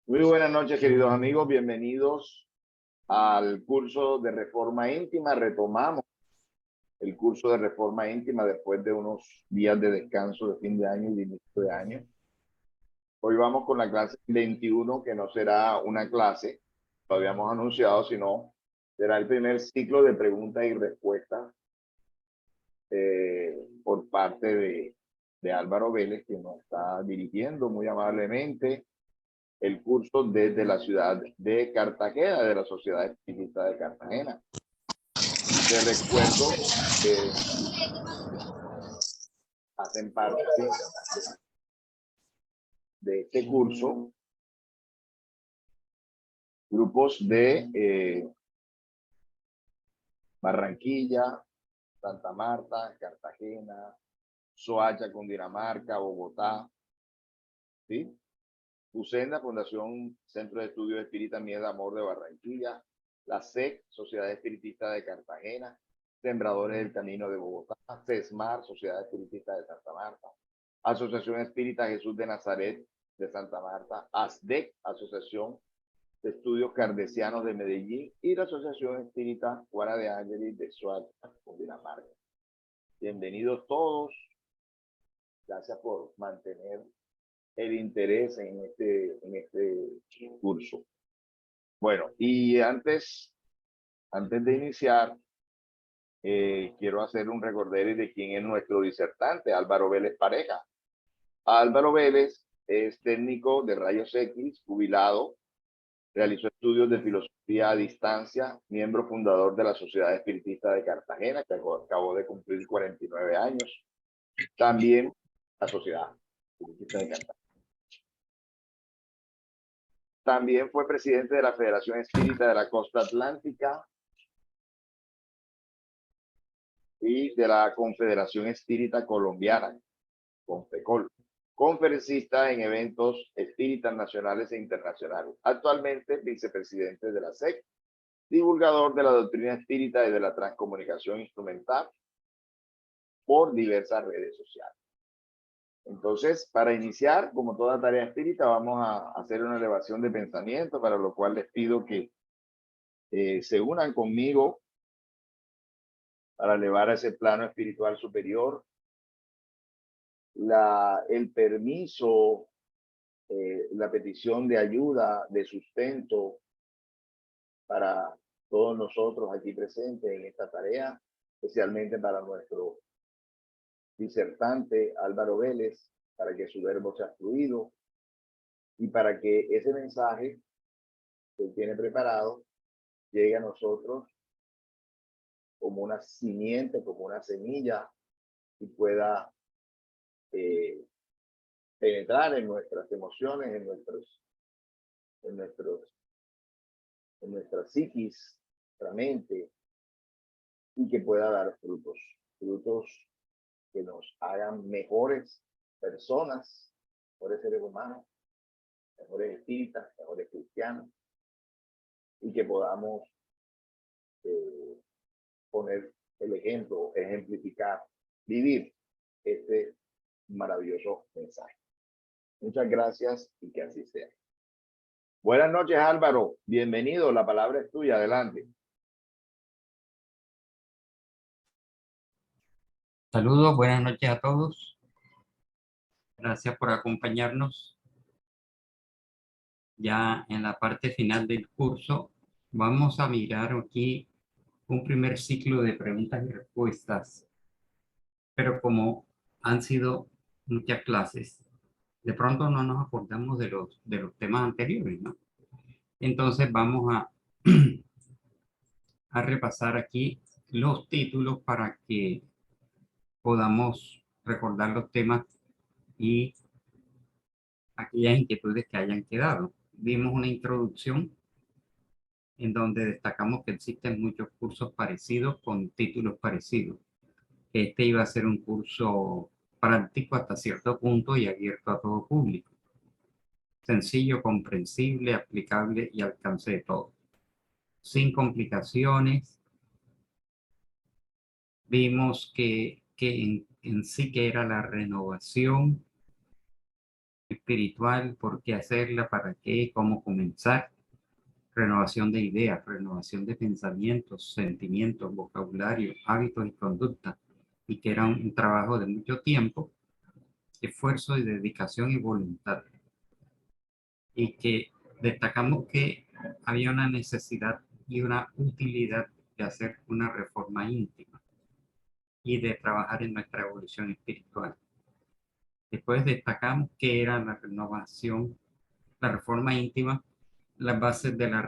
Muy buenas noches, queridos amigos. Bienvenidos al curso de Reforma Íntima. Retomamos el curso de Reforma Íntima después de unos días de descanso de fin de año y de inicio de año. Hoy vamos con la clase 21, que no será una clase, lo habíamos anunciado, sino será el primer ciclo de preguntas y respuestas por parte de Álvaro Vélez, que nos está dirigiendo muy amablemente el curso desde la ciudad de Cartagena, de la Sociedad Espiritista de Cartagena. Te recuerdo que hacen parte de este curso grupos de Barranquilla, Santa Marta, Cartagena, Soacha, Cundinamarca, Bogotá, ¿sí? UCENDA, Fundación Centro de Estudios Espírita Miedo Amor de Barranquilla, la SEC, Sociedad Espiritista de Cartagena, Sembradores del Camino de Bogotá, CESMAR, Sociedad Espiritista de Santa Marta, Asociación Espírita Jesús de Nazaret de Santa Marta, ASDEC, Asociación de Estudios Cardesianos de Medellín, y la Asociación Espírita Guara de Ángeles de Soacha, Cundinamarca. Bienvenidos todos. Gracias por mantener el interés en este curso. Bueno, y antes de iniciar, quiero hacer un recordatorio de quién es nuestro disertante, Álvaro Vélez Pareja. Álvaro Vélez es técnico de rayos X, jubilado, realizó estudios de filosofía a distancia, miembro fundador de la Sociedad Espiritista de Cartagena, que acabó de cumplir 49 años. También la Sociedad Espiritista de Cartagena. También fue presidente de la Federación Espírita de la Costa Atlántica y de la Confederación Espírita Colombiana, CONFECOL. Conferencista en eventos espíritas nacionales e internacionales. Actualmente vicepresidente de la SEC, divulgador de la doctrina espírita y de la transcomunicación instrumental por diversas redes sociales. Entonces, para iniciar, como toda tarea espírita, vamos a hacer una elevación de pensamiento, para lo cual les pido que se unan conmigo para elevar a ese plano espiritual superior el permiso, la petición de ayuda, de sustento para todos nosotros aquí presentes en esta tarea, especialmente para nuestro disertante Álvaro Vélez, para que su verbo sea fluido y para que ese mensaje que él tiene preparado llegue a nosotros como una simiente, como una semilla, y pueda penetrar en nuestras emociones, en nuestra psiquis, nuestra mente, y que pueda dar frutos que nos hagan mejores personas, mejores seres humanos, mejores espíritas, mejores cristianos, y que podamos poner el ejemplo, ejemplificar, vivir este maravilloso mensaje. Muchas gracias y que así sea. Buenas noches, Álvaro. Bienvenido. La palabra es tuya. Adelante. Saludos, buenas noches a todos. Gracias por acompañarnos. Ya en la parte final del curso vamos a mirar aquí un primer ciclo de preguntas y respuestas. Pero como han sido muchas clases, de pronto no nos acordamos de los temas anteriores, ¿no? Entonces vamos a repasar aquí los títulos para que podamos recordar los temas y aquellas inquietudes que hayan quedado. Vimos una introducción en donde destacamos que existen muchos cursos parecidos con títulos parecidos. Este iba a ser un curso práctico hasta cierto punto y abierto a todo público. Sencillo, comprensible, aplicable y alcance de todos. Sin complicaciones. Vimos que en sí que era la renovación espiritual, por qué hacerla, para qué, cómo comenzar, renovación de ideas, renovación de pensamientos, sentimientos, vocabulario, hábitos y conducta, y que era un trabajo de mucho tiempo, esfuerzo y dedicación y voluntad, y que destacamos que había una necesidad y una utilidad de hacer una reforma íntima y de trabajar en nuestra evolución espiritual. Después destacamos que era la renovación, la reforma íntima, las bases de la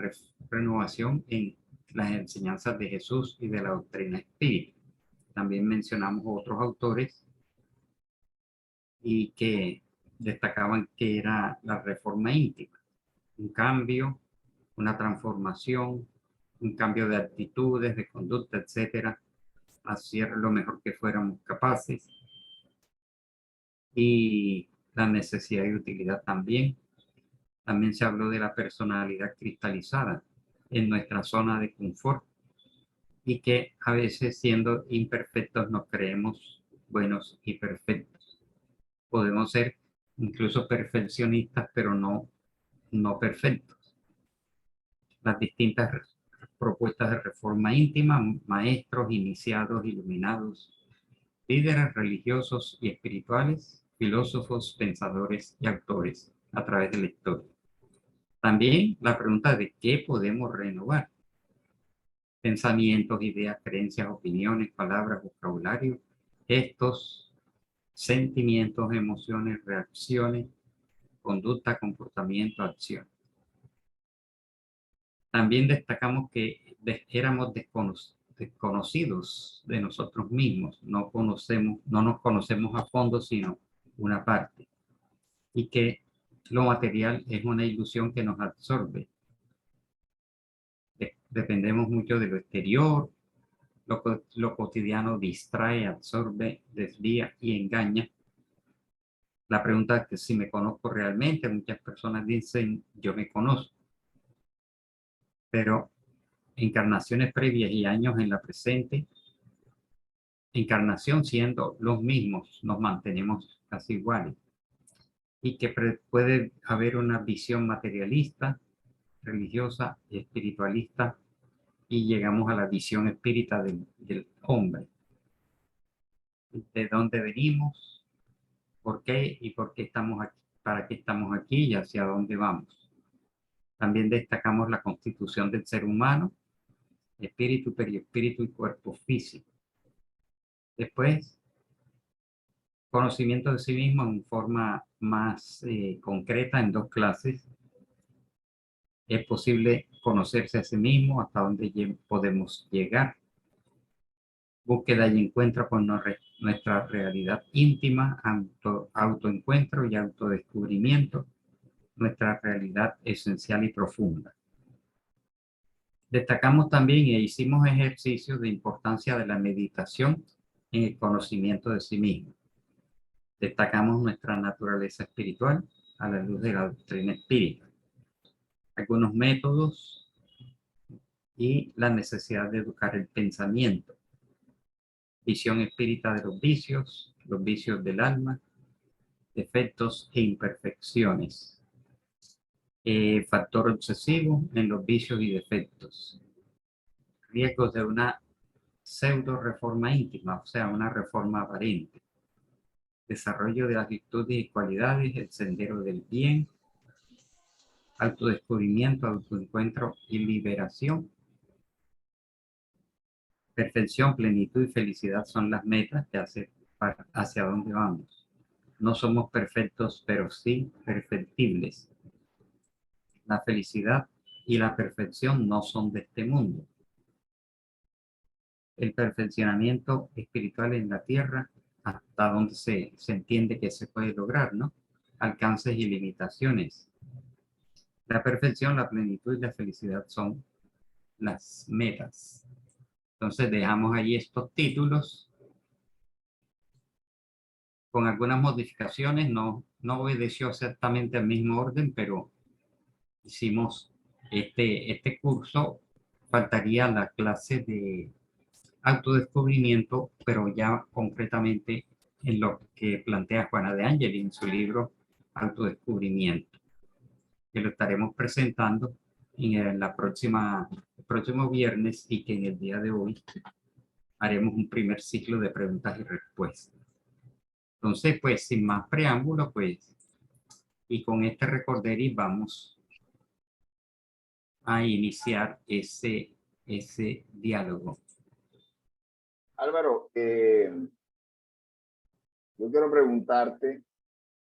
renovación en las enseñanzas de Jesús y de la doctrina espírita. También mencionamos otros autores y que destacaban que era la reforma íntima, un cambio, una transformación, un cambio de actitudes, de conducta, etcétera, hacer lo mejor que fuéramos capaces, y la necesidad y utilidad también. También se habló de la personalidad cristalizada en nuestra zona de confort y que a veces, siendo imperfectos, nos creemos buenos y perfectos. Podemos ser incluso perfeccionistas, pero no perfectos. Las distintas propuestas de reforma íntima, maestros, iniciados, iluminados, líderes religiosos y espirituales, filósofos, pensadores y autores a través de la historia. También la pregunta de qué podemos renovar. Pensamientos, ideas, creencias, opiniones, palabras, vocabulario, gestos, sentimientos, emociones, reacciones, conducta, comportamiento, acción. También destacamos que éramos desconocidos de nosotros mismos, no nos conocemos a fondo, sino una parte, y que lo material es una ilusión que nos absorbe. Dependemos mucho de lo exterior, lo cotidiano distrae, absorbe, desvía y engaña. La pregunta es que si me conozco realmente, muchas personas dicen yo me conozco, pero encarnaciones previas y años en la presente encarnación siendo los mismos, nos mantenemos casi iguales, y que puede haber una visión materialista, religiosa y espiritualista, y llegamos a la visión espírita del hombre. De dónde venimos, por qué y por qué estamos aquí, para qué estamos aquí y hacia dónde vamos. También destacamos la constitución del ser humano, espíritu, perispíritu y cuerpo físico. Después, conocimiento de sí mismo en forma más concreta en dos clases. Es posible conocerse a sí mismo, hasta dónde podemos llegar. Búsqueda y encuentro con nuestra realidad íntima, autoencuentro y autodescubrimiento, nuestra realidad esencial y profunda. Destacamos también e hicimos ejercicios de importancia de la meditación en el conocimiento de sí mismo. Destacamos nuestra naturaleza espiritual a la luz de la doctrina espírita, algunos métodos y la necesidad de educar el pensamiento, visión espírita de los vicios del alma, defectos e imperfecciones, factor obsesivo en los vicios y defectos, riesgos de una pseudo reforma íntima, o sea, una reforma aparente, desarrollo de las virtudes y cualidades, el sendero del bien, autodescubrimiento, autoencuentro y liberación. Perfección, plenitud y felicidad son las metas que hacia dónde vamos. No somos perfectos, pero sí perfectibles. La felicidad y la perfección no son de este mundo. El perfeccionamiento espiritual en la tierra, hasta donde se entiende que se puede lograr, ¿no? Alcances y limitaciones. La perfección, la plenitud y la felicidad son las metas. Entonces dejamos ahí estos títulos con algunas modificaciones. No obedeció exactamente al mismo orden, pero hicimos este curso. Faltaría la clase de autodescubrimiento, pero ya concretamente en lo que plantea Juana de Ángel en su libro autodescubrimiento, que lo estaremos presentando en el próximo viernes, y que en el día de hoy haremos un primer ciclo de preguntas y respuestas. Entonces, pues, sin más preámbulo, pues, y con este recorderis vamos a iniciar ese diálogo. Álvaro, yo quiero preguntarte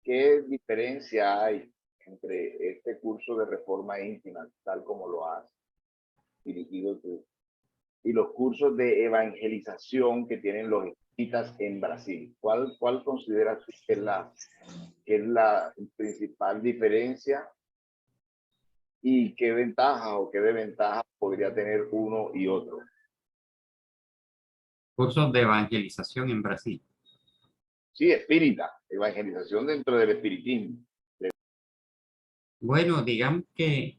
qué diferencia hay entre este curso de reforma íntima, tal como lo has dirigido tú, y los cursos de evangelización que tienen los espíritas en Brasil. ¿Cuál consideras que es la principal diferencia, y qué ventajas o qué desventajas podría tener uno y otro? Cursos de evangelización en Brasil. Sí, espírita, evangelización dentro del espiritismo. Bueno, digamos que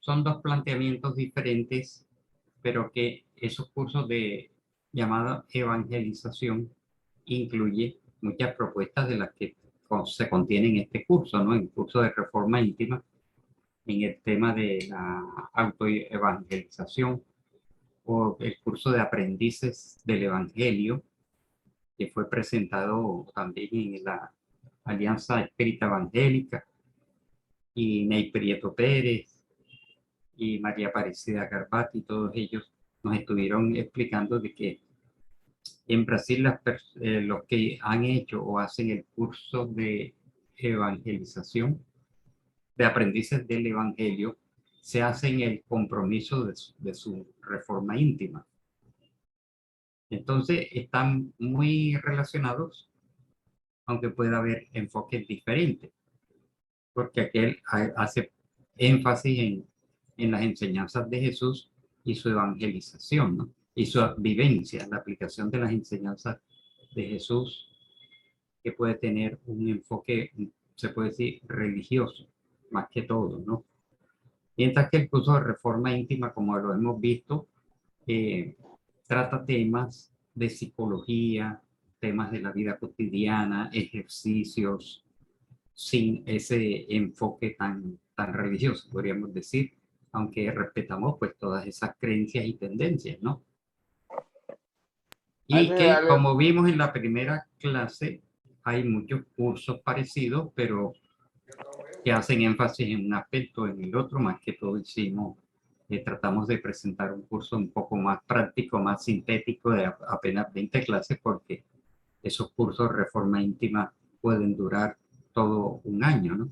son dos planteamientos diferentes, pero que esos cursos de llamada evangelización incluye muchas propuestas de las que se contienen en este curso, ¿no? En el curso de reforma íntima, en el tema de la autoevangelización, o el curso de aprendices del evangelio, que fue presentado también en la Alianza Espírita Evangélica, y Ney Prieto Pérez y María Aparecida Garbati, todos ellos nos estuvieron explicando de que en Brasil los que han hecho o hacen el curso de evangelización, de aprendices del evangelio, se hacen el compromiso de su reforma íntima. Entonces están muy relacionados, aunque pueda haber enfoques diferentes, porque aquel hace énfasis en las enseñanzas de Jesús y su evangelización, ¿no? Y su vivencia, la aplicación de las enseñanzas de Jesús, que puede tener un enfoque, se puede decir, religioso, más que todo, ¿no? Mientras que el curso de reforma íntima, como lo hemos visto, trata temas de psicología, temas de la vida cotidiana, ejercicios, sin ese enfoque tan religioso, podríamos decir, aunque respetamos pues todas esas creencias y tendencias, ¿no? Y que, como vimos en la primera clase, hay muchos cursos parecidos, pero que hacen énfasis en un aspecto, en el otro. Más que todo tratamos de presentar un curso un poco más práctico, más sintético, de apenas 20 clases, porque esos cursos de reforma íntima pueden durar todo un año, ¿no?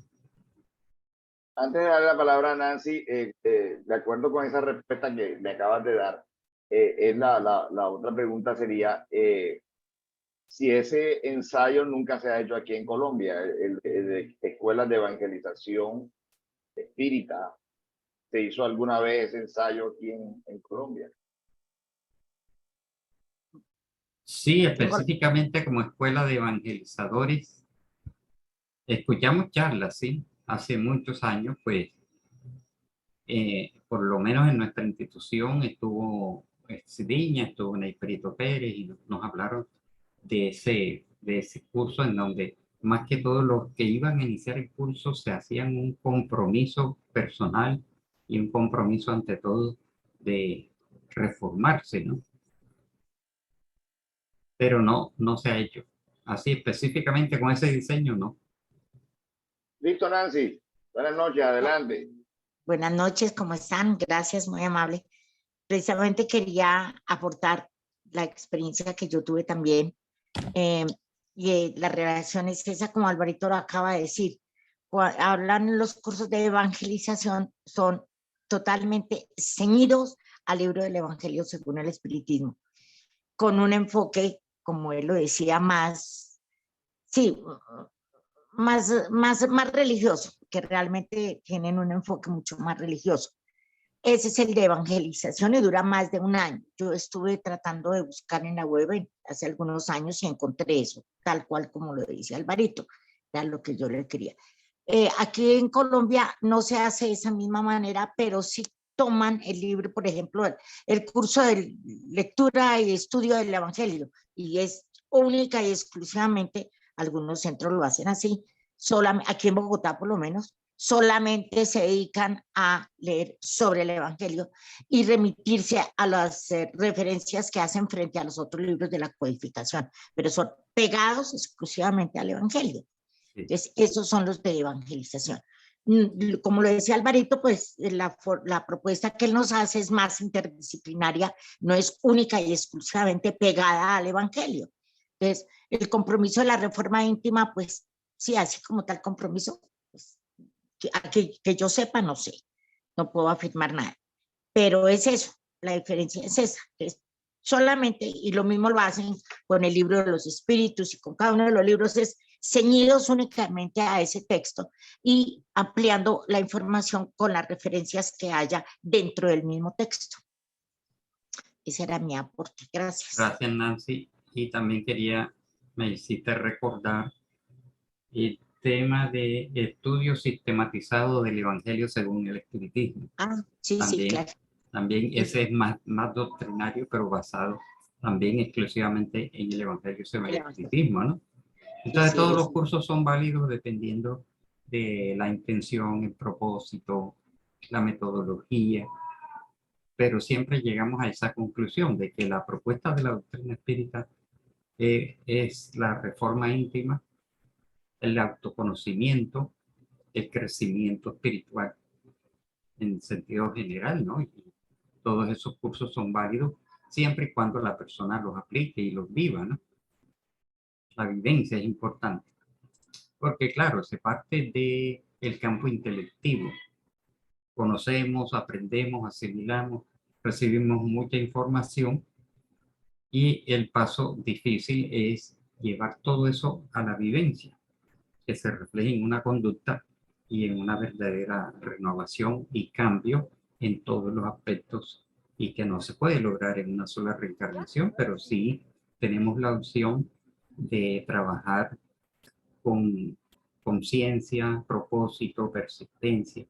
Antes de darle la palabra a Nancy, de acuerdo con esa respuesta que me acabas de dar, la otra pregunta sería, si ese ensayo nunca se ha hecho aquí en Colombia, el de escuelas de evangelización espírita, ¿se hizo alguna vez ese ensayo aquí en Colombia? Sí, específicamente como escuela de evangelizadores, escuchamos charlas, sí, hace muchos años, pues, por lo menos en nuestra institución estuvo Cidiña, estuvo Ney Prieto Pérez, y nos hablaron de ese curso, en donde más que todo los que iban a iniciar el curso se hacían un compromiso personal y un compromiso ante todo de reformarse, ¿no? Pero no se ha hecho. Así específicamente con ese diseño, no. Listo, Nancy. Buenas noches, adelante. Buenas noches, ¿cómo están? Gracias, muy amable. Precisamente quería aportar la experiencia que yo tuve también. La relación es esa, como Alvarito lo acaba de decir. Hablan los cursos de evangelización, son totalmente ceñidos al libro del Evangelio según el Espiritismo, con un enfoque, como él lo decía, más religioso, que realmente tienen un enfoque mucho más religioso. Ese es el de evangelización y dura más de un año. Yo estuve tratando de buscar en la web hace algunos años y encontré eso, tal cual como lo dice Alvarito, era lo que yo le quería. Aquí en Colombia no se hace de esa misma manera, pero sí toman el libro, por ejemplo, el curso de lectura y estudio del Evangelio, y es única y exclusivamente, algunos centros lo hacen así, aquí en Bogotá por lo menos, solamente se dedican a leer sobre el Evangelio y remitirse a las referencias que hacen frente a los otros libros de la codificación, pero son pegados exclusivamente al Evangelio. Sí. Entonces, esos son los de evangelización. Como lo decía Alvarito, pues la propuesta que él nos hace es más interdisciplinaria, no es única y exclusivamente pegada al Evangelio. Entonces, el compromiso de la reforma íntima, pues sí, así como tal compromiso, pues, que yo sepa, no sé, no puedo afirmar nada, pero es eso, la diferencia es esa, es solamente, y lo mismo lo hacen con el libro de los espíritus y con cada uno de los libros, es ceñidos únicamente a ese texto y ampliando la información con las referencias que haya dentro del mismo texto. Ese era mi aporte. Gracias. Gracias, Nancy. Y también me hiciste recordar el tema de estudio sistematizado del Evangelio según el Espiritismo. Ah, sí, También, sí, claro. también ese es más doctrinario, pero basado también exclusivamente en el Evangelio según el Espiritismo, ¿no? Entonces, Sí, todos sí, los cursos son válidos dependiendo de la intención, el propósito, la metodología, pero siempre llegamos a esa conclusión de que la propuesta de la doctrina espírita es la reforma íntima, el autoconocimiento, el crecimiento espiritual en sentido general, ¿no? Y todos esos cursos son válidos siempre y cuando la persona los aplique y los viva, ¿no? La vivencia es importante, porque claro, se parte del campo intelectivo. Conocemos, aprendemos, asimilamos, recibimos mucha información y el paso difícil es llevar todo eso a la vivencia, que se refleje en una conducta y en una verdadera renovación y cambio en todos los aspectos, y que no se puede lograr en una sola reencarnación, pero sí tenemos la opción de trabajar con conciencia, propósito, persistencia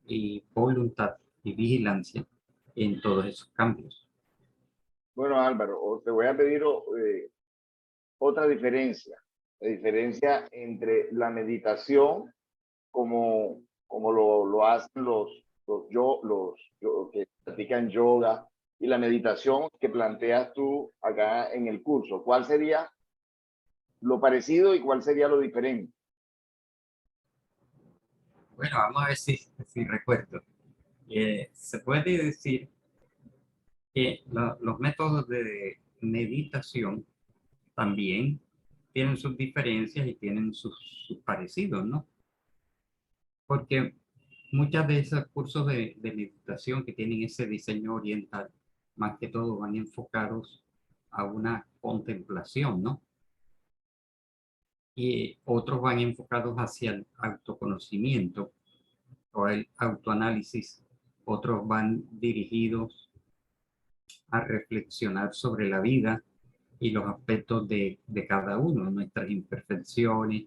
y voluntad y vigilancia en todos esos cambios. Bueno, Álvaro, te voy a pedir otra diferencia. La diferencia entre la meditación, como lo hacen los que practican yoga, y la meditación que planteas tú acá en el curso. ¿Cuál sería lo parecido y cuál sería lo diferente? Bueno, vamos a ver si recuerdo. Se puede decir que los métodos de meditación también tienen sus diferencias y tienen sus parecidos, ¿no? Porque muchas de esos cursos de meditación que tienen ese diseño oriental, más que todo van enfocados a una contemplación, ¿no? Y otros van enfocados hacia el autoconocimiento o el autoanálisis. Otros van dirigidos a reflexionar sobre la vida y los aspectos de cada uno, nuestras imperfecciones.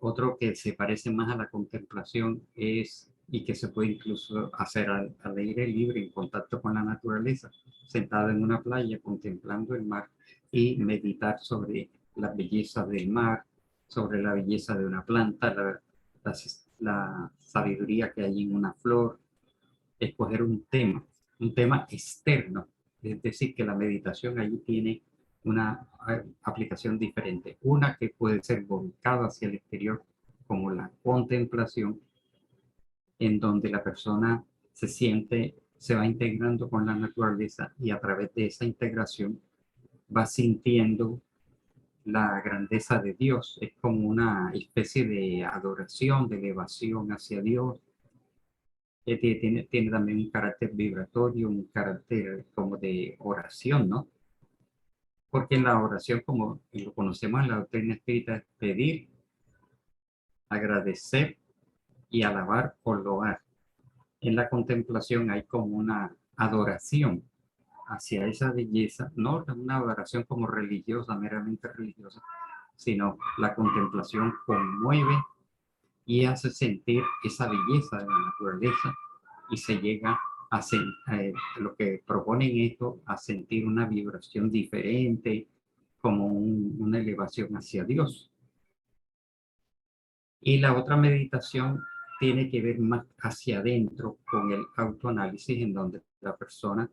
Otro que se parece más a la contemplación es, y que se puede incluso hacer al aire libre, en contacto con la naturaleza, sentado en una playa, contemplando el mar y meditar sobre las bellezas del mar, sobre la belleza de una planta, la sabiduría que hay en una flor, escoger un tema externo, es decir, que la meditación allí tiene una aplicación diferente, una que puede ser volcada hacia el exterior, como la contemplación, en donde la persona se va integrando con la naturaleza y a través de esa integración va sintiendo la grandeza de Dios. Es como una especie de adoración, de elevación hacia Dios. Tiene también un carácter vibratorio, un carácter como de oración, ¿no? Porque en la oración, como lo conocemos en la doctrina espírita, es pedir, agradecer y alabar o loar. En la contemplación hay como una adoración hacia esa belleza, no una adoración como religiosa, meramente religiosa, sino la contemplación conmueve y hace sentir esa belleza de la naturaleza, y se llega a lo que proponen esto, a sentir una vibración diferente, como una elevación hacia Dios. Y la otra meditación tiene que ver más hacia adentro con el autoanálisis, en donde la persona,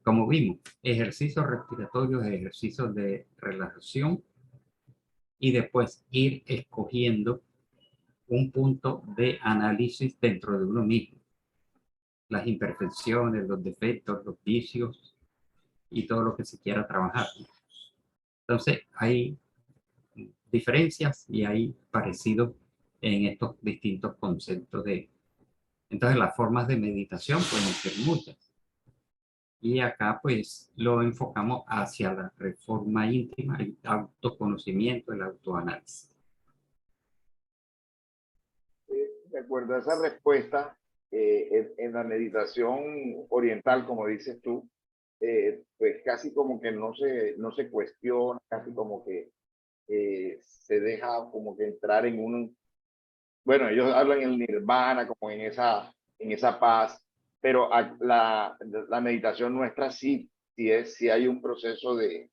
como vimos, ejercicios respiratorios, ejercicios de relajación, y después ir escogiendo un punto de análisis dentro de uno mismo. Las imperfecciones, los defectos, los vicios y todo lo que se quiera trabajar. Entonces, hay diferencias y hay parecidos en estos distintos conceptos de... Entonces, las formas de meditación pueden ser muchas. Y acá, pues, lo enfocamos hacia la reforma íntima, el autoconocimiento, el autoanálisis. De acuerdo a esa respuesta, en la meditación oriental, como dices tú, pues casi como que no se cuestiona, casi como que se deja como que entrar en un, bueno, ellos hablan en el nirvana, como en esa paz, pero la meditación nuestra sí hay un proceso de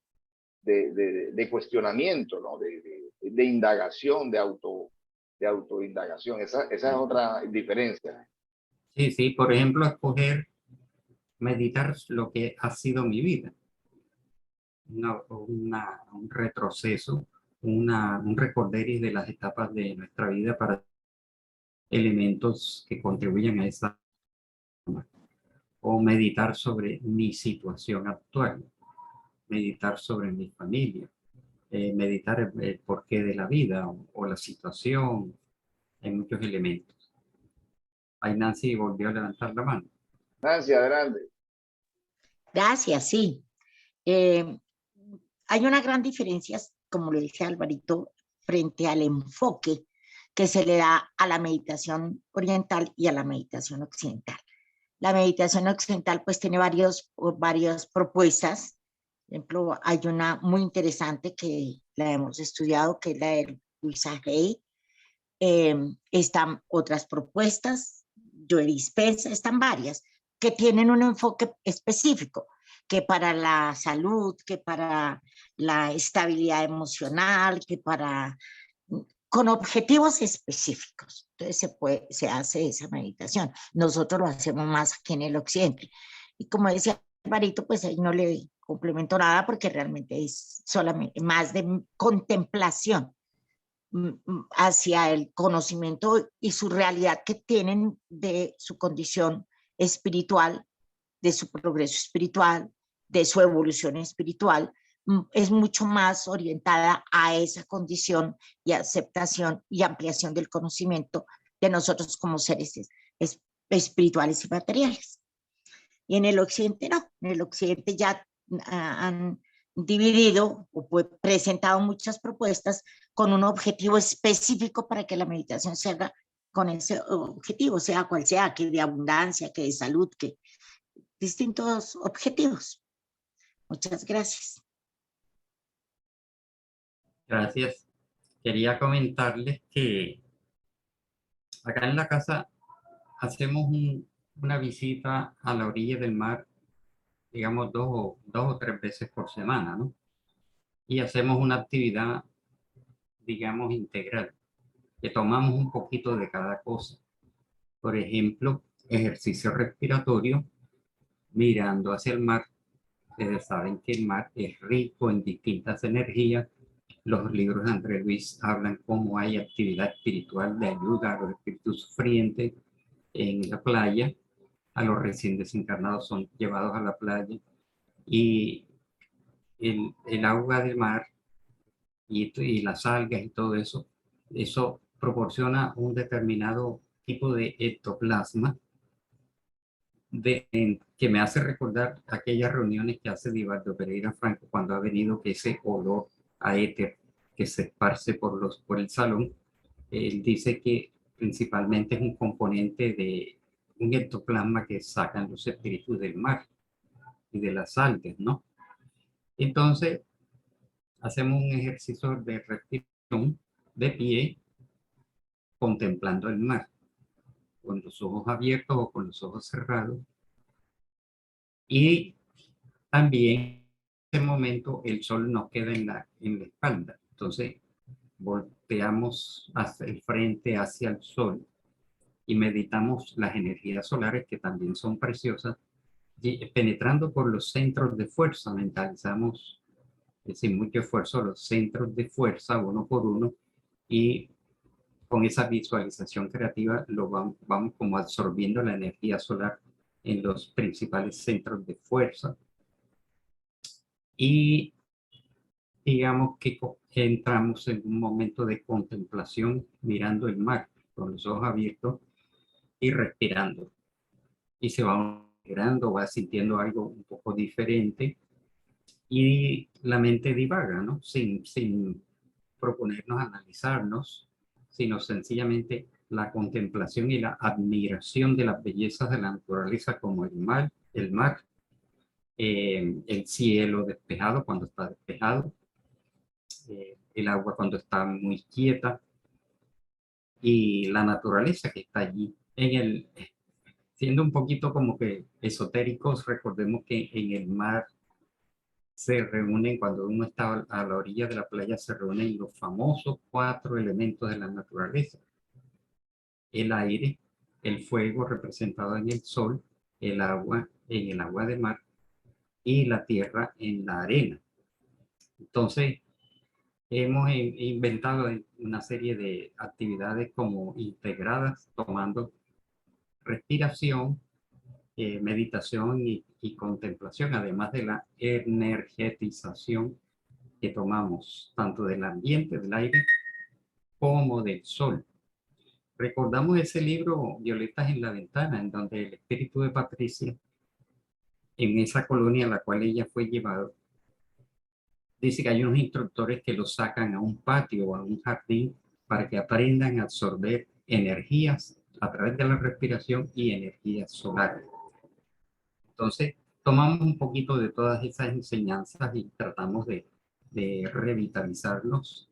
cuestionamiento, ¿no? De indagación, de autoindagación. Esa es otra diferencia. Sí, sí, por ejemplo, escoger, meditar lo que ha sido mi vida. Un retroceso, un recorderis de las etapas de nuestra vida para elementos que contribuyen a esa, o meditar sobre mi situación actual, meditar sobre mi familia, meditar el porqué de la vida o la situación, hay muchos elementos. Ahí Nancy volvió a levantar la mano. Nancy, adelante. Gracias, sí. Eh, hay una gran diferencia, como le dije a Alvarito, frente al enfoque que se le da a la meditación oriental y a la meditación occidental. La meditación occidental pues tiene varias propuestas. Por ejemplo, hay una muy interesante que la hemos estudiado, que es la de Louisa Hay. Están otras propuestas, Joe Dispenza, están varias, que tienen un enfoque específico, que para la salud, que para la estabilidad emocional, que para con objetivos específicos. Entonces se hace esa meditación. Nosotros lo hacemos más aquí en el occidente. Y como decía Barito, pues ahí no le complemento nada porque realmente es solamente más de contemplación hacia el conocimiento y su realidad que tienen de su condición espiritual, de su progreso espiritual, de su evolución espiritual, es mucho más orientada a esa condición y aceptación y ampliación del conocimiento de nosotros como seres espirituales y materiales. Y en el occidente no, en el occidente ya han dividido o presentado muchas propuestas con un objetivo específico para que la meditación se haga con ese objetivo, sea cual sea, que de abundancia, que de salud, que distintos objetivos. Muchas gracias. Gracias. Quería comentarles que acá en la casa hacemos una visita a la orilla del mar, digamos, dos o tres veces por semana, ¿no? Y hacemos una actividad, digamos, integral, que tomamos un poquito de cada cosa. Por ejemplo, ejercicio respiratorio, mirando hacia el mar. Ustedes saben que el mar es rico en distintas energías. Los libros de André Luis hablan cómo hay actividad espiritual de ayuda a los espíritus sufrientes en la playa. A los recién desencarnados son llevados a la playa. Y el agua del mar y las algas y todo eso, eso proporciona un determinado tipo de ectoplasma que me hace recordar aquellas reuniones que hace Divaldo Pereira Franco cuando ha venido, que ese olor a éter que se esparce por el salón. Él dice que principalmente es un componente de un ectoplasma que sacan los espíritus del mar y de las algas, ¿no? Entonces, hacemos un ejercicio de respiración de pie, contemplando el mar, con los ojos abiertos o con los ojos cerrados. Y también en ese momento el sol nos queda en la espalda. Entonces, volteamos hacia el frente, hacia el sol, y meditamos las energías solares, que también son preciosas, y penetrando por los centros de fuerza, mentalizamos sin mucho esfuerzo los centros de fuerza uno por uno, y con esa visualización creativa vamos como absorbiendo la energía solar en los principales centros de fuerza. Y digamos que entramos en un momento de contemplación mirando el mar con los ojos abiertos y respirando. Y se va mirando, va sintiendo algo un poco diferente y la mente divaga, ¿no? Sin proponernos analizarnos, sino sencillamente la contemplación y la admiración de las bellezas de la naturaleza, como el mar, el cielo despejado cuando está despejado, el agua cuando está muy quieta, y la naturaleza que está allí. Siendo un poquito como que esotéricos, recordemos que en el mar se reúnen, cuando uno está a la orilla de la playa, se reúnen los famosos 4 elementos de la naturaleza: el aire, el fuego representado en el sol, el agua en el agua de mar y la tierra en la arena. Entonces, hemos inventado una serie de actividades como integradas, tomando respiración, meditación y contemplación, además de la energetización que tomamos tanto del ambiente, del aire, como del sol. Recordamos ese libro, Violetas en la Ventana, en donde el espíritu de Patricia, en esa colonia a la cual ella fue llevada, dice que hay unos instructores que los sacan a un patio o a un jardín para que aprendan a absorber energías a través de la respiración y energías solares. Entonces, tomamos un poquito de todas esas enseñanzas y tratamos de revitalizarnos,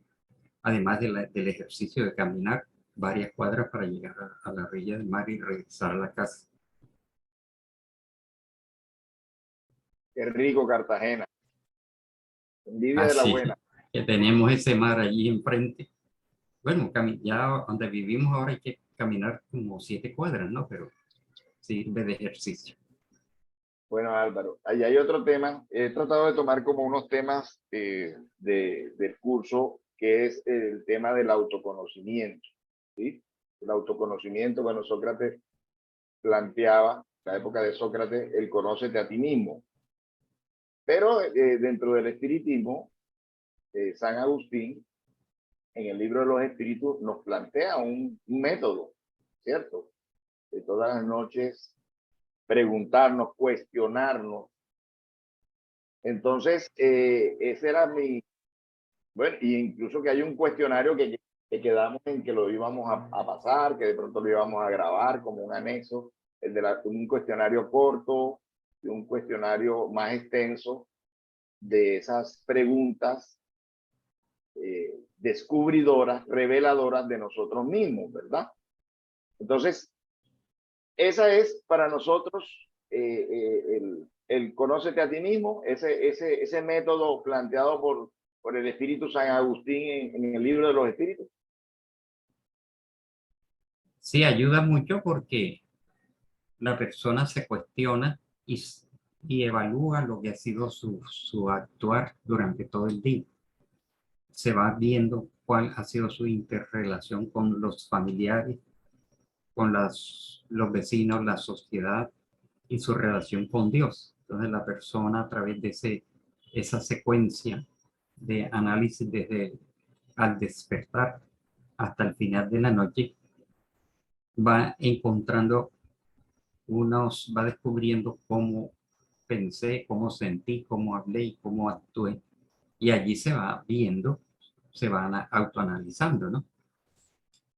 además del ejercicio de caminar varias cuadras para llegar a la orilla del mar y regresar a la casa. Qué rico Cartagena. Envidia de la Así buena. que tenemos ese mar allí enfrente. Bueno, ya donde vivimos ahora hay que caminar como 7 cuadras, ¿no? Pero sirve de ejercicio. Bueno, Álvaro, ahí hay otro tema. He tratado de tomar como unos temas del curso, que es el tema del autoconocimiento, ¿sí? El autoconocimiento, bueno, Sócrates planteaba, en la época de Sócrates, el conócete a ti mismo. Pero dentro del espiritismo, San Agustín, en el libro de los espíritus, nos plantea un método, ¿cierto? De todas las noches preguntarnos, cuestionarnos. Entonces, ese era mi, bueno, y incluso que hay un cuestionario que quedamos en que lo íbamos a pasar, que de pronto lo íbamos a grabar como un anexo, el de un cuestionario corto y un cuestionario más extenso de esas preguntas descubridoras, reveladoras de nosotros mismos, ¿verdad? Entonces, esa es para nosotros el conócete a ti mismo, ese método planteado por el Espíritu San Agustín en el libro de los Espíritus. Sí, ayuda mucho porque la persona se cuestiona y evalúa lo que ha sido su actuar durante todo el día. Se va viendo cuál ha sido su interrelación con los familiares, con los vecinos, la sociedad y su relación con Dios. Entonces la persona, a través de esa secuencia de análisis desde al despertar hasta el final de la noche, va encontrando va descubriendo cómo pensé, cómo sentí, cómo hablé y cómo actué. Y allí se va viendo, se van autoanalizando, ¿no?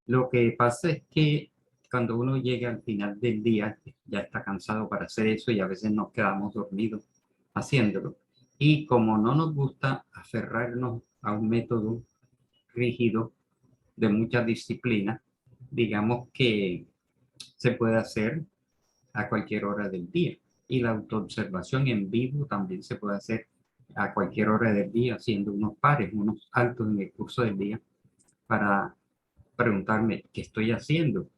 Lo que pasa es que cuando uno llega al final del día, ya está cansado para hacer eso y a veces nos quedamos dormidos haciéndolo. Y como no nos gusta aferrarnos a un método rígido de mucha disciplina, digamos que se puede hacer a cualquier hora del día. Y la autoobservación en vivo también se puede hacer a cualquier hora del día, haciendo unos pares, unos altos en el curso del día, para preguntarme qué estoy haciendo,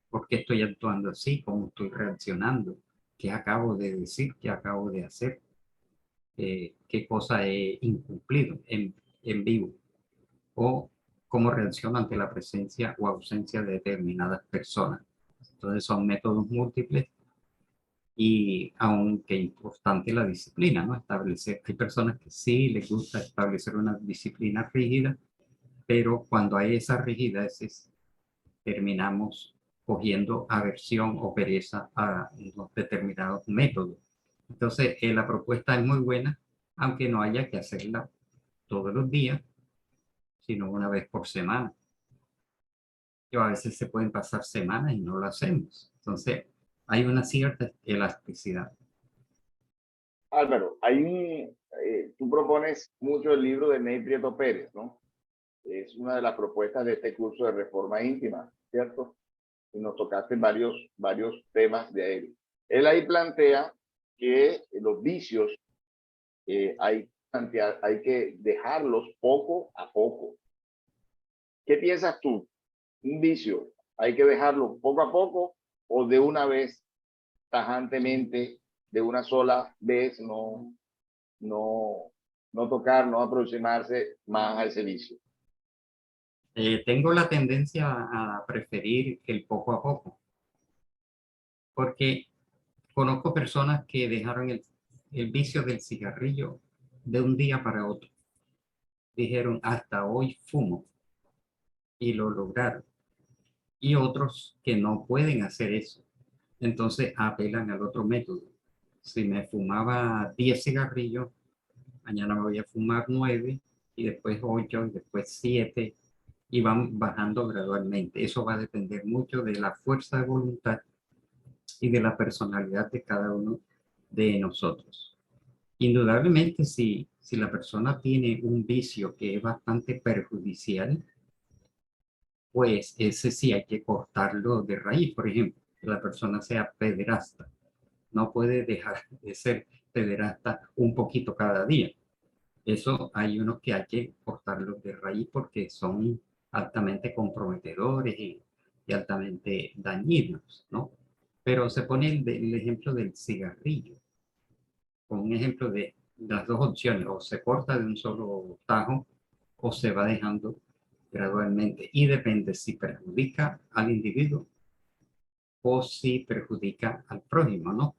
por qué estoy actuando así, cómo estoy reaccionando, qué acabo de decir, qué acabo de hacer, qué cosa he incumplido en vivo, o cómo reacciono ante la presencia o ausencia de determinadas personas. Entonces son métodos múltiples y aunque importante la disciplina, ¿no? Establecer, hay personas que sí les gusta establecer una disciplina rígida, pero cuando hay esas rigideces terminamos cogiendo aversión o pereza a los determinados métodos. Entonces, la propuesta es muy buena, aunque no haya que hacerla todos los días, sino una vez por semana. Yo a veces se pueden pasar semanas y no lo hacemos. Entonces, hay una cierta elasticidad. Álvaro, tú propones mucho el libro de Ney Prieto Pérez, ¿no? Es una de las propuestas de este curso de reforma íntima, ¿cierto? Y nos tocaste varios temas de él. Él ahí plantea que los vicios hay que dejarlos poco a poco. ¿Qué piensas tú? ¿Un vicio hay que dejarlo poco a poco o de una vez, tajantemente, de una sola vez, no tocar, no aproximarse más a ese vicio? Tengo la tendencia a preferir el poco a poco, porque conozco personas que dejaron el vicio del cigarrillo de un día para otro. Dijeron, hasta hoy fumo, y lo lograron. Y otros que no pueden hacer eso. Entonces apelan al otro método. Si me fumaba 10 cigarrillos, mañana me voy a fumar 9 y después 8 y después 7 y van bajando gradualmente. Eso va a depender mucho de la fuerza de voluntad y de la personalidad de cada uno de nosotros. Indudablemente, si la persona tiene un vicio que es bastante perjudicial, pues ese sí hay que cortarlo de raíz. Por ejemplo, que la persona sea pederasta. No puede dejar de ser pederasta un poquito cada día. Eso hay unos que hay que cortarlos de raíz porque son altamente comprometedores y altamente dañinos, ¿no? Pero se pone el ejemplo del cigarrillo, con un ejemplo de las dos opciones, o se corta de un solo tajo o se va dejando gradualmente y depende si perjudica al individuo o si perjudica al prójimo, ¿no?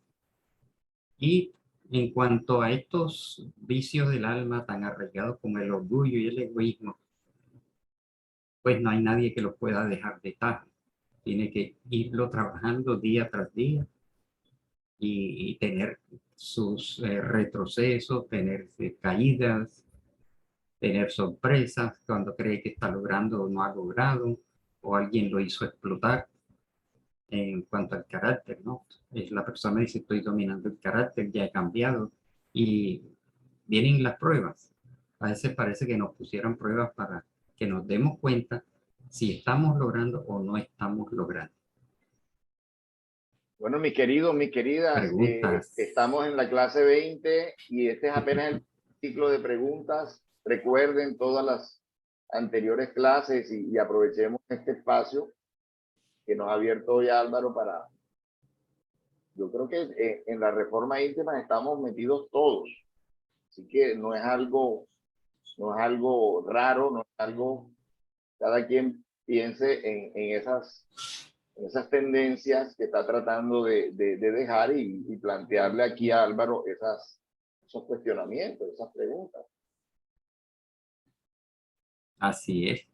Y en cuanto a estos vicios del alma tan arraigados como el orgullo y el egoísmo, pues no hay nadie que lo pueda dejar de tajo. Tiene que irlo trabajando día tras día y tener sus retrocesos, tener caídas, tener sorpresas cuando cree que está logrando o no ha logrado, o alguien lo hizo explotar. En cuanto al carácter, ¿no? Es la persona dice, estoy dominando el carácter, ya he cambiado y vienen las pruebas. A veces parece que nos pusieran pruebas para que nos demos cuenta si estamos logrando o no estamos logrando. Bueno, mis queridos, mis queridas, Preguntas. estamos en la clase 20 y este es apenas el ciclo de preguntas. Recuerden todas las anteriores clases y aprovechemos este espacio que nos ha abierto hoy Álvaro para... Yo creo que en la reforma íntima estamos metidos todos, así que no es algo raro, no es algo, cada quien piense en esas tendencias que está tratando de dejar y plantearle aquí a Álvaro esos cuestionamientos, esas preguntas. Así es.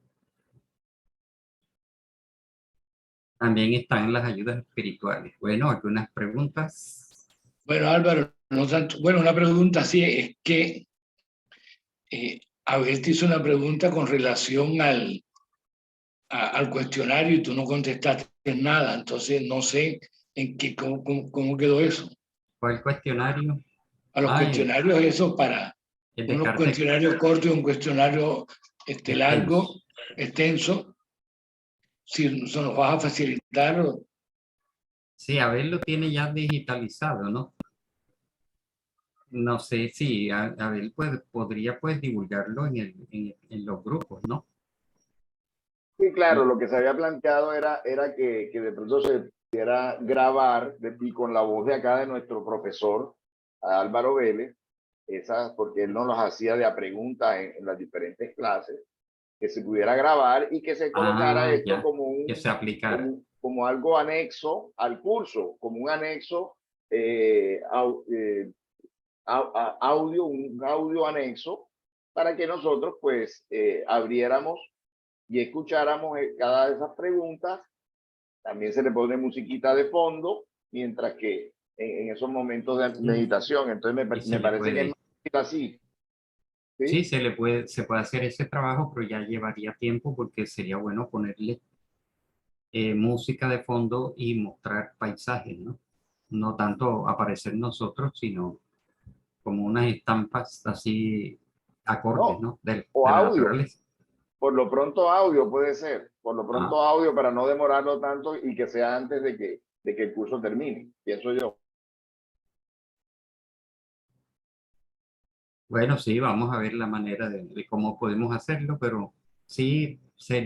También están las ayudas espirituales. Bueno, algunas preguntas. Bueno, Álvaro, no tanto. Bueno, una pregunta sí es que Abel te hizo una pregunta con relación al cuestionario y tú no contestaste nada, entonces no sé cómo quedó eso. ¿Cuál cuestionario? A los cuestionarios, eso para el de unos carácter cuestionarios cortos y un cuestionario largo, extenso. Si se nos vas a facilitar. Sí, Abel lo tiene ya digitalizado, ¿no? No sé si Abel podría pues divulgarlo en los grupos, ¿no? Sí, claro, lo que se había planteado era que de pronto se pudiera grabar y con la voz de acá de nuestro profesor Álvaro Vélez, porque él nos las hacía de a preguntas en las diferentes clases, que se pudiera grabar y que se colocara esto Ya, como que se aplicara. como algo anexo al curso, como un anexo audio, un audio anexo, para que nosotros pues abriéramos y escucháramos cada de esas preguntas. También se le pone musiquita de fondo, mientras que en esos momentos de meditación. Entonces me parece que es más así. Sí, se puede hacer ese trabajo, pero ya llevaría tiempo porque sería bueno ponerle música de fondo y mostrar paisajes, ¿no? No tanto aparecer nosotros, sino como unas estampas así acordes, ¿no? De O la audio. naturaleza. Por lo pronto audio puede ser. Por lo pronto Ah, audio para no demorarlo tanto y que sea antes de que el curso termine, pienso yo. bueno, sí, vamos a ver la manera de cómo podemos hacerlo, pero sí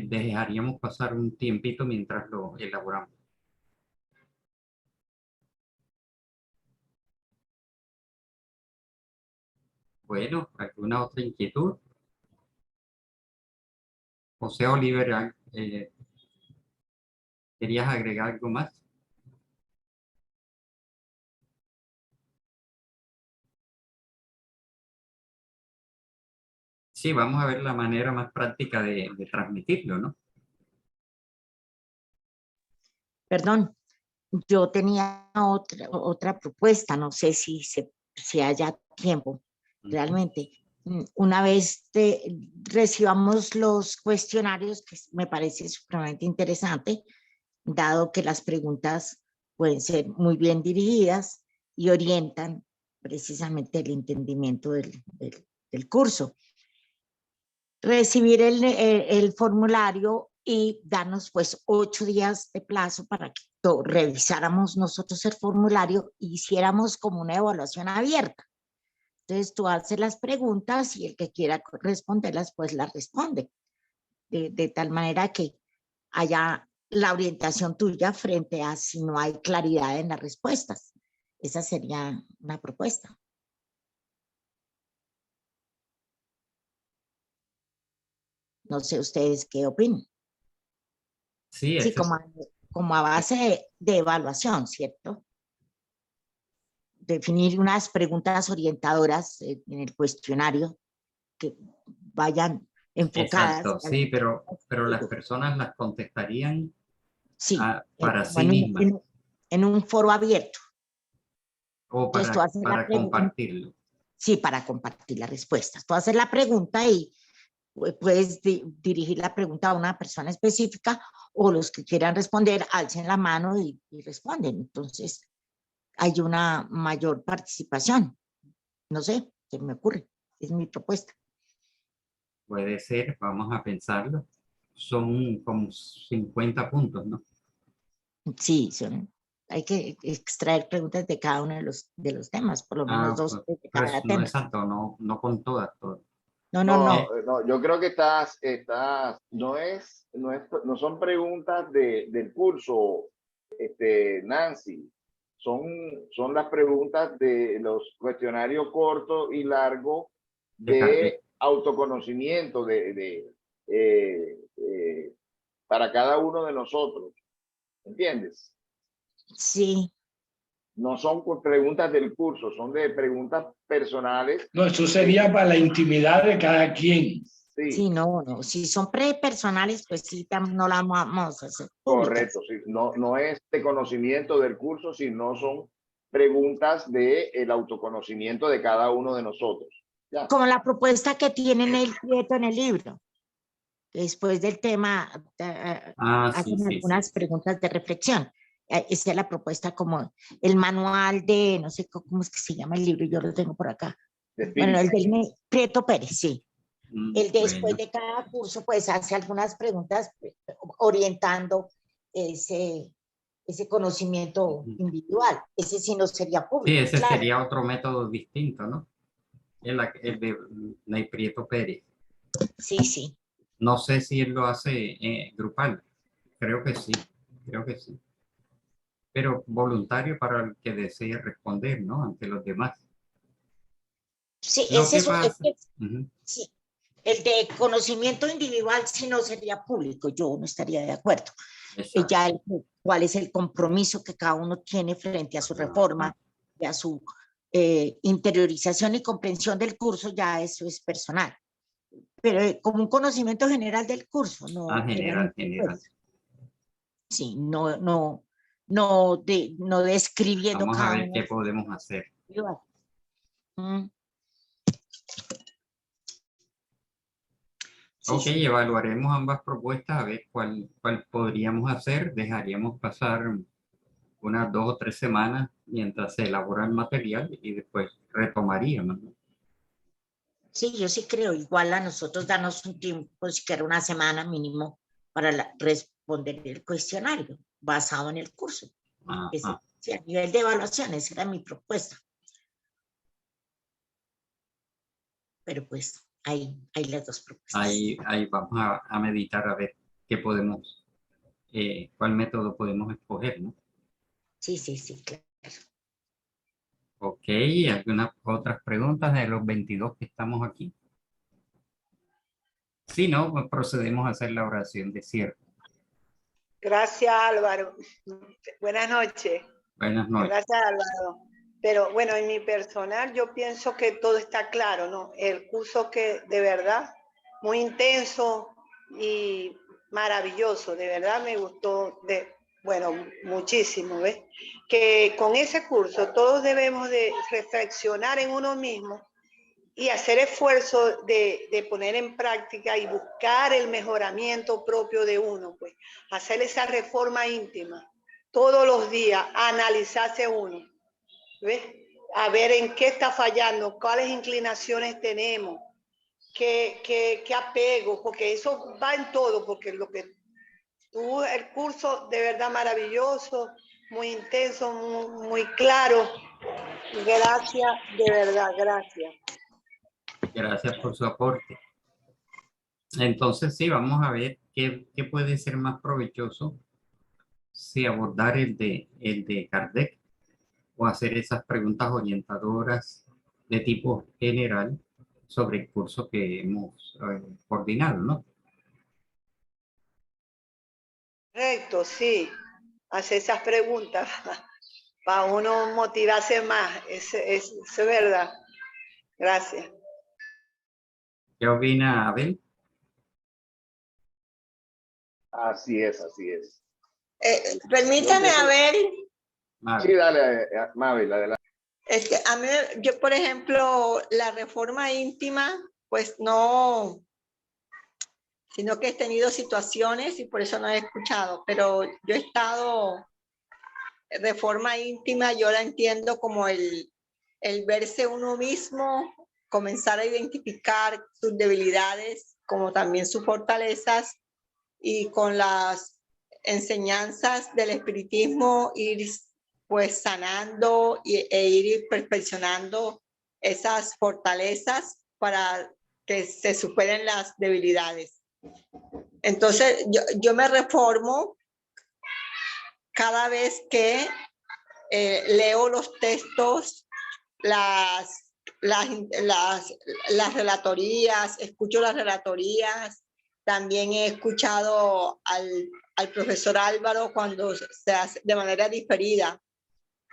dejaríamos pasar un tiempito mientras lo elaboramos. Bueno, ¿alguna otra inquietud? José Oliver, ¿querías agregar algo más? Sí, vamos a ver la manera más práctica de transmitirlo, ¿no? Perdón, yo tenía otra propuesta, no sé si haya tiempo realmente. Una vez recibamos los cuestionarios, que me parece supremamente interesante, dado que las preguntas pueden ser muy bien dirigidas y orientan precisamente el entendimiento del curso. Recibir el formulario y darnos pues 8 días de plazo para que revisáramos nosotros el formulario e hiciéramos como una evaluación abierta. Entonces tú haces las preguntas y el que quiera responderlas pues las responde. De tal manera que haya la orientación tuya frente a si no hay claridad en las respuestas. Esa sería una propuesta. No sé ustedes qué opinan. Sí, Sí, como a base de evaluación, ¿cierto? Definir unas preguntas orientadoras en el cuestionario que vayan enfocadas. exacto, sí, pero las personas las contestarían Sí, para como sí mismas en un foro abierto. o Entonces tú haces la para pregunta. compartirlo. Sí, para compartir las respuestas. Tú haces la pregunta y puedes dirigir la pregunta a una persona específica o los que quieran responder alcen la mano y responden. Entonces hay una mayor participación. No sé, se me ocurre. Es mi propuesta. Puede ser, vamos a pensarlo. Son como 50 puntos, ¿no? Sí, hay que extraer preguntas de cada uno de los temas, por lo menos dos de Pero cada no tema. es tanto, no con todas. No, no, No, no. no, yo creo que no son preguntas del curso, Nancy. Son las preguntas de los cuestionarios cortos y largos De Carly. de autoconocimiento para cada uno de nosotros. ¿Entiendes? Sí, No son preguntas del curso, son de preguntas personales. No, eso sería para la intimidad de cada quien. Sí, sí, no, no. Si son prepersonales, pues sí, no las vamos a hacer públicas. correcto. Sí. No es de conocimiento del curso, sino son preguntas del autoconocimiento de cada uno de nosotros. ¿Ya? Como la propuesta que tienen el Prieto en el libro. Después del tema, Sí, hacen sí, sí. algunas preguntas de reflexión. Esa es la propuesta como el manual de, no sé cómo es que se llama el libro, yo lo tengo por acá. Bueno, el del Prieto Pérez, sí. El después Bueno, de cada curso, pues hace algunas preguntas orientando ese conocimiento individual. Ese sí no sería sí, público, ese claro. sería otro método distinto, ¿no? El de Ney Prieto Pérez. Sí, sí. No sé si él lo hace grupal. Creo que sí, creo que sí. Pero voluntario para el que desee responder, ¿no? Ante los demás. Sí, Lo es que eso, pasa, ujú, sí. El de conocimiento individual si no sería público, yo no estaría de acuerdo. exacto. Ya cuál es el compromiso que cada uno tiene frente a su reforma y a su interiorización y comprensión del curso, ya eso es personal. Pero como un conocimiento general del curso, no General, realmente, general. pues, sí, no describiendo Vamos a cada ver uno qué de sus podemos hacer. individuales. Mm, sí, Ok, sí. evaluaremos ambas propuestas a ver cuál podríamos hacer. Dejaríamos pasar unas 2 o 3 semanas mientras se elabora el material y después retomaríamos, ¿no? Sí, yo sí creo, igual a nosotros darnos un tiempo, siquiera una semana mínimo, para responder el cuestionario basado en el curso. Ajá. Sí, a nivel de evaluación, esa era mi propuesta. Pero pues hay las dos propuestas. Ahí vamos a meditar a ver qué podemos, cuál método podemos escoger, ¿no? Sí, sí, sí, claro. Ok, ¿algunas otras preguntas de los 22 que estamos aquí? Si no, pues procedemos a hacer la oración de cierre. Gracias, Álvaro. Buenas noches. Buenas noches. Gracias, Álvaro. Pero bueno, en mi personal yo pienso que todo está claro, ¿no? El curso que de verdad, muy intenso y maravilloso, de verdad me gustó, bueno, muchísimo, ¿ves? Que con ese curso todos debemos de reflexionar en uno mismo y hacer esfuerzo de poner en práctica y buscar el mejoramiento propio de uno, pues hacer esa reforma íntima todos los días, analizarse uno, ¿ves? A ver en qué está fallando, cuáles inclinaciones tenemos, qué apego, porque eso va en todo, porque lo que tú, el curso de verdad maravilloso, muy intenso, muy claro. Gracias, de verdad, gracias. Gracias por su aporte. Entonces, sí, vamos a ver qué puede ser más provechoso, si abordar el de Kardec o hacer esas preguntas orientadoras de tipo general sobre el curso que hemos coordinado, ¿no? Correcto, sí. Hacer esas preguntas para uno motivarse más. Eso es verdad. Gracias. ¿Qué opina Abel? Así es, así es. Permítame, Yo pienso- a ver, Sí, Mabel. dale, Mabel, adelante. a mí, yo por ejemplo, la reforma íntima, pues no, sino que he tenido situaciones y por eso no he escuchado, pero yo he estado, reforma íntima, yo la entiendo como el verse uno mismo, comenzar a identificar sus debilidades, como también sus fortalezas, y con las enseñanzas del espiritismo ir pues sanando e ir perfeccionando esas fortalezas para que se superen las debilidades. Entonces yo me reformo cada vez que leo los textos, las relatorías, escucho las relatorías. También he escuchado al profesor Álvaro cuando se hace de manera diferida.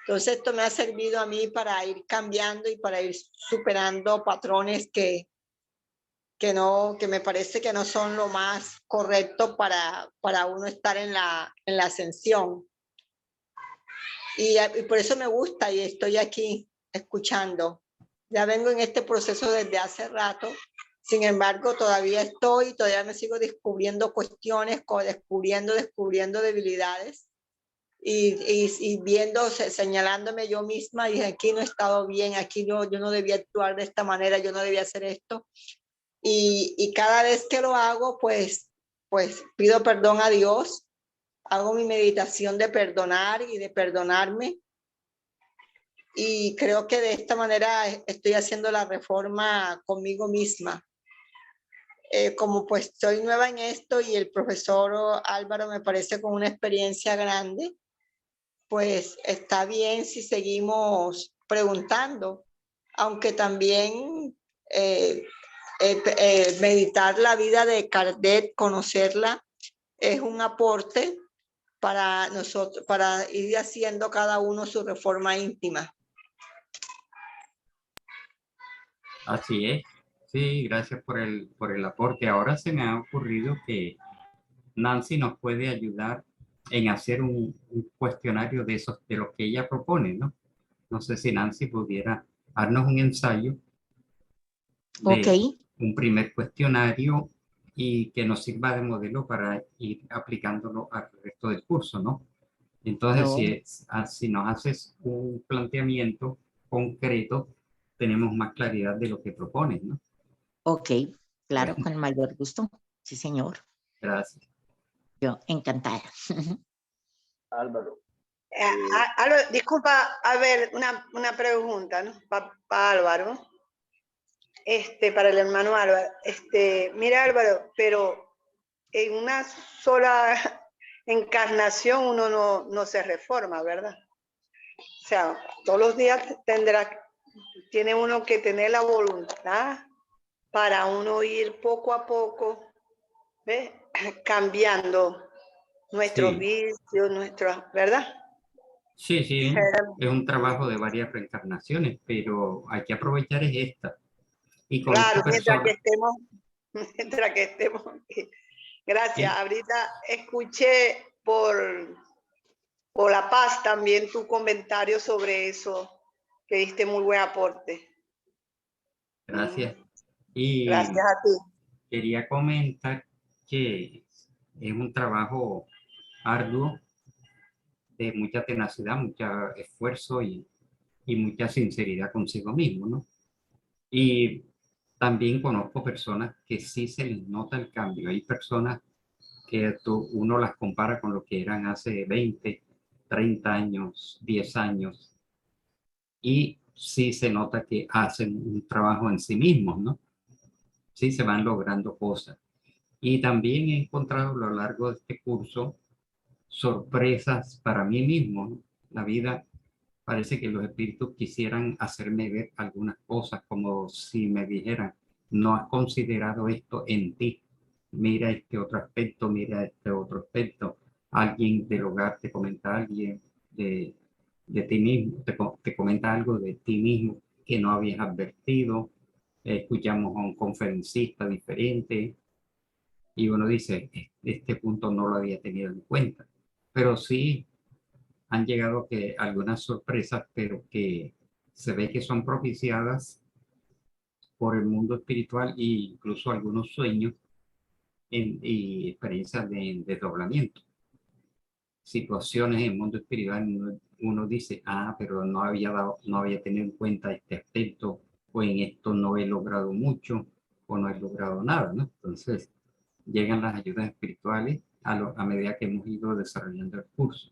Entonces esto me ha servido a mí para ir cambiando y para ir superando patrones que me parece que no son lo más correcto para uno estar en la ascensión. Y por eso me gusta y estoy aquí escuchando. Ya vengo en este proceso desde hace rato. Sin embargo, todavía me sigo descubriendo cuestiones, descubriendo debilidades y viendo, señalándome yo misma, y aquí no he estado bien, aquí yo no debía actuar de esta manera, yo no debía hacer esto. Y cada vez que lo hago, pues pido perdón a Dios, hago mi meditación de perdonar y de perdonarme. Y creo que de esta manera estoy haciendo la reforma conmigo misma. como pues soy nueva en esto y el profesor Álvaro me parece con una experiencia grande, pues está bien si seguimos preguntando, aunque también meditar la vida de Kardec, conocerla, es un aporte para nosotros, para ir haciendo cada uno su reforma íntima. Así es. Sí, gracias por el aporte. Ahora se me ha ocurrido que Nancy nos puede ayudar en hacer un cuestionario de esos, de lo que ella propone, ¿no? No sé si Nancy pudiera darnos un ensayo Ok, de un primer cuestionario y que nos sirva de modelo para ir aplicándolo al resto del curso, ¿no? Entonces, no, si nos haces un planteamiento concreto, tenemos más claridad de lo que propones, ¿no? ok, claro, Bueno, con el mayor gusto. Sí, señor. gracias. Yo encantada. Álvaro, Disculpa, a ver, una pregunta, ¿no? Para Álvaro, para el hermano Álvaro. Mira, Álvaro, pero en una sola encarnación uno no se reforma, ¿verdad? O sea, todos los días tiene uno que tener la voluntad para uno ir poco a poco, ¿ves? Cambiando nuestros Sí, vicios, ¿verdad? sí, sí, Esa era- es un trabajo de varias reencarnaciones, pero hay que aprovechar es esta. Y conozco Claro, personas, mientras que estemos aquí. Gracias. sí, Ahorita escuché por La Paz también tu comentario sobre eso, que diste muy buen aporte. gracias. Gracias Y a ti. quería comentar que es un trabajo arduo, de mucha tenacidad, mucho esfuerzo y mucha sinceridad consigo mismo, ¿no? Y también conozco personas que sí se les nota el cambio. Hay personas que uno las compara con lo que eran hace 20, 30 años, 10 años, y sí se nota que hacen un trabajo en sí mismos, ¿no? Sí se van logrando cosas. Y también he encontrado a lo largo de este curso sorpresas para mí mismo, ¿no? La vida parece que los espíritus quisieran hacerme ver algunas cosas, como si me dijeran, no has considerado esto en ti, mira este otro aspecto, mira este otro aspecto. Alguien del hogar te comenta alguien de ti mismo, te comenta algo de ti mismo que no habías advertido. Escuchamos a un conferencista diferente y uno dice, este punto no lo había tenido en cuenta. Pero sí han llegado que algunas sorpresas, pero que se ve que son propiciadas por el mundo espiritual e incluso algunos sueños y experiencias de desdoblamiento. Situaciones en el mundo espiritual, uno dice, pero no había tenido en cuenta este aspecto, o en esto no he logrado mucho, o no he logrado nada, ¿no? Entonces, llegan las ayudas espirituales a medida que hemos ido desarrollando el curso.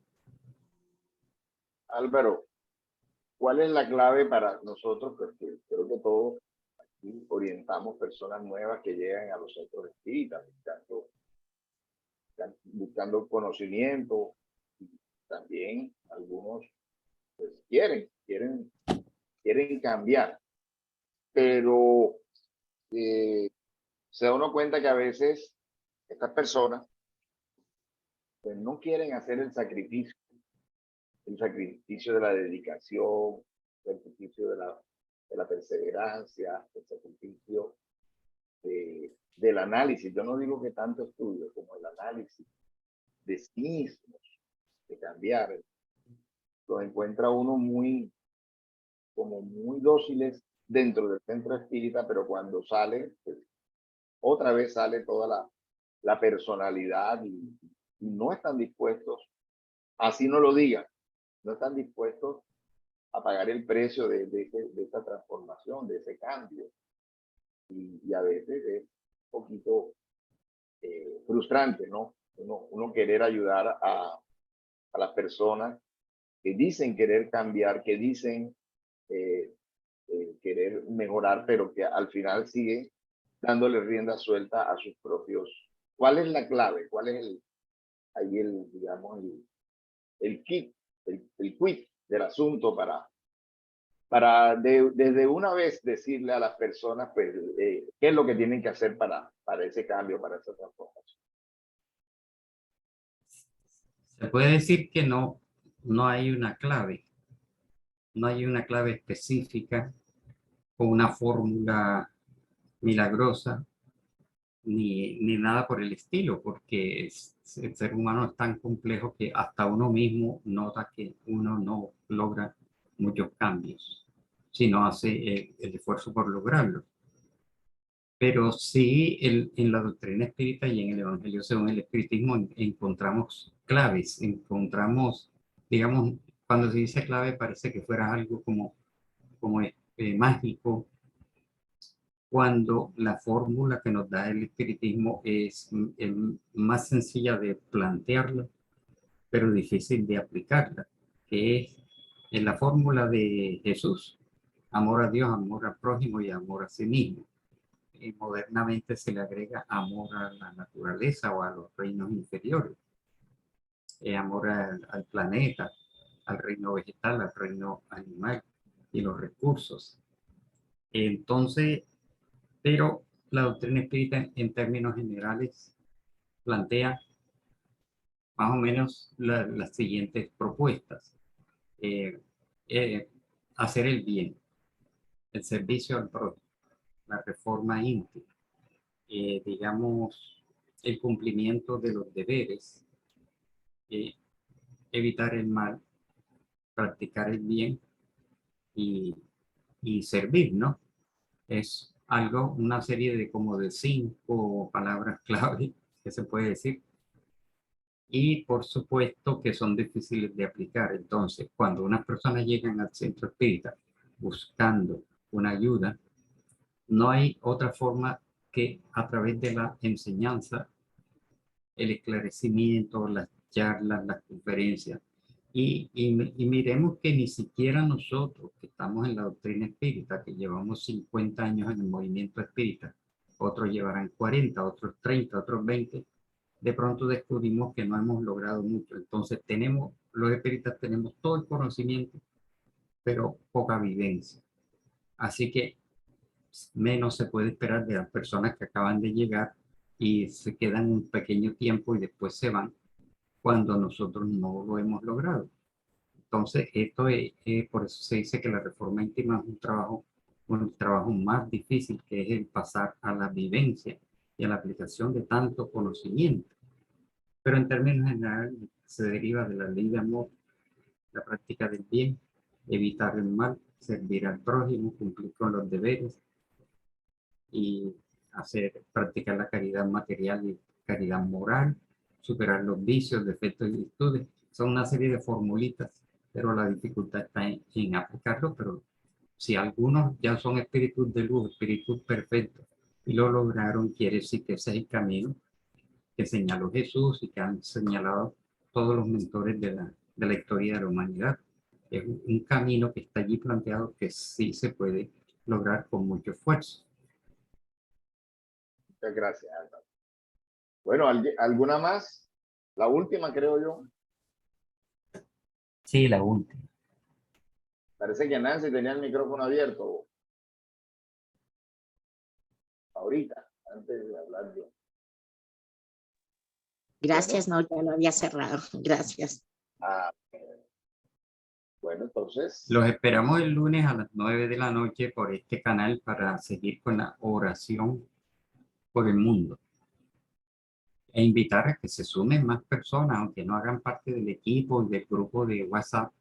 Álvaro, ¿cuál es la clave para nosotros? Porque creo que todos aquí orientamos personas nuevas que llegan a los centros espíritas buscando conocimiento, y también algunos pues quieren cambiar, pero se da uno cuenta que a veces estas personas pues no quieren hacer el sacrificio de la dedicación, el sacrificio de la perseverancia, el sacrificio del análisis. Yo no digo que tanto estudio como el análisis de sí mismos, de cambiar. Lo encuentra uno como muy dóciles dentro del centro espírita, pero cuando sale, pues, otra vez sale toda la personalidad y no están dispuestos, así no lo digan, no están dispuestos a pagar el precio de esta transformación, de ese cambio. Y a veces es un poquito frustrante, ¿no? Uno querer ayudar a las personas que dicen querer cambiar, que dicen querer mejorar, pero que al final siguen dándole rienda suelta a sus propios. ¿Cuál es la clave? ¿Cuál es digamos, el kit, el quid del asunto desde una vez decirle a las personas, pues, qué es lo que tienen que hacer para ese cambio, para esa transformación? Se puede decir que no hay una clave. No hay una clave específica o una fórmula milagrosa ni nada por el estilo, porque el ser humano es tan complejo que hasta uno mismo nota que uno no logra muchos cambios si no hace el esfuerzo por lograrlo. Pero sí, en la doctrina espírita y en el Evangelio según el espiritismo encontramos claves, encontramos, digamos, cuando se dice clave parece que fuera algo como mágico, cuando la fórmula que nos da el espiritismo es más sencilla de plantearla, pero difícil de aplicarla, que es la fórmula de Jesús: amor a Dios, amor al prójimo y amor a sí mismo. Y modernamente se le agrega amor a la naturaleza o a los reinos inferiores, amor al planeta, al reino vegetal, al reino animal y los recursos. Entonces, pero la doctrina espírita en términos generales plantea más o menos las siguientes propuestas. Eh, hacer el bien, el servicio al prójimo, la reforma íntima, digamos, el cumplimiento de los deberes, evitar el mal, practicar el bien y servir, ¿no? Es algo, una serie de como de 5 palabras clave que se puede decir. Y por supuesto que son difíciles de aplicar. Entonces, cuando unas personas llegan al centro espírita buscando una ayuda, no hay otra forma que a través de la enseñanza, el esclarecimiento, las charlas, las conferencias. Y miremos que ni siquiera nosotros, que estamos en la doctrina espírita, que llevamos 50 años en el movimiento espírita, otros llevarán 40, otros 30, otros 20, de pronto descubrimos que no hemos logrado mucho. Entonces los espíritas tenemos todo el conocimiento, pero poca vivencia. Así que menos se puede esperar de las personas que acaban de llegar y se quedan un pequeño tiempo y después se van cuando nosotros no lo hemos logrado. Entonces, esto por eso se dice que la reforma íntima es un trabajo más difícil, que es el pasar a la vivencia y a la aplicación de tanto conocimiento. Pero en términos generales se deriva de la ley de amor, la práctica del bien, evitar el mal, servir al prójimo, cumplir con los deberes y practicar la caridad material y caridad moral, superar los vicios, defectos y virtudes. Son una serie de formulitas, pero la dificultad está en aplicarlo. Pero si algunos ya son espíritus de luz, espíritus perfectos, y lo lograron, quiere decir que ese es el camino que señaló Jesús y que han señalado todos los mentores de la historia de la humanidad. Es un camino que está allí planteado que sí se puede lograr con mucho esfuerzo. Muchas gracias, Álvaro. Bueno, ¿alguna más? La última, creo yo. Sí, la última. Parece que Nancy tenía el micrófono abierto. Ahorita, antes de hablar yo. Gracias, no, ya lo había cerrado. Gracias. Bueno, entonces. Los esperamos el lunes a las 9 de la noche por este canal para seguir con la oración por el mundo. E invitar a que se sumen más personas, aunque no hagan parte del equipo y del grupo de WhatsApp.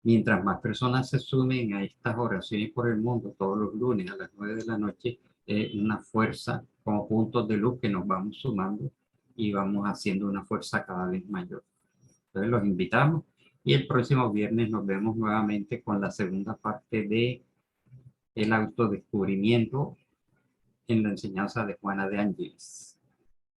Mientras más personas se sumen a estas oraciones por el mundo todos los lunes a las 9 de la noche, es una fuerza como puntos de luz que nos vamos sumando y vamos haciendo una fuerza cada vez mayor. Entonces los invitamos y el próximo viernes nos vemos nuevamente con la segunda parte de el autodescubrimiento en la enseñanza de Juana de Ángeles.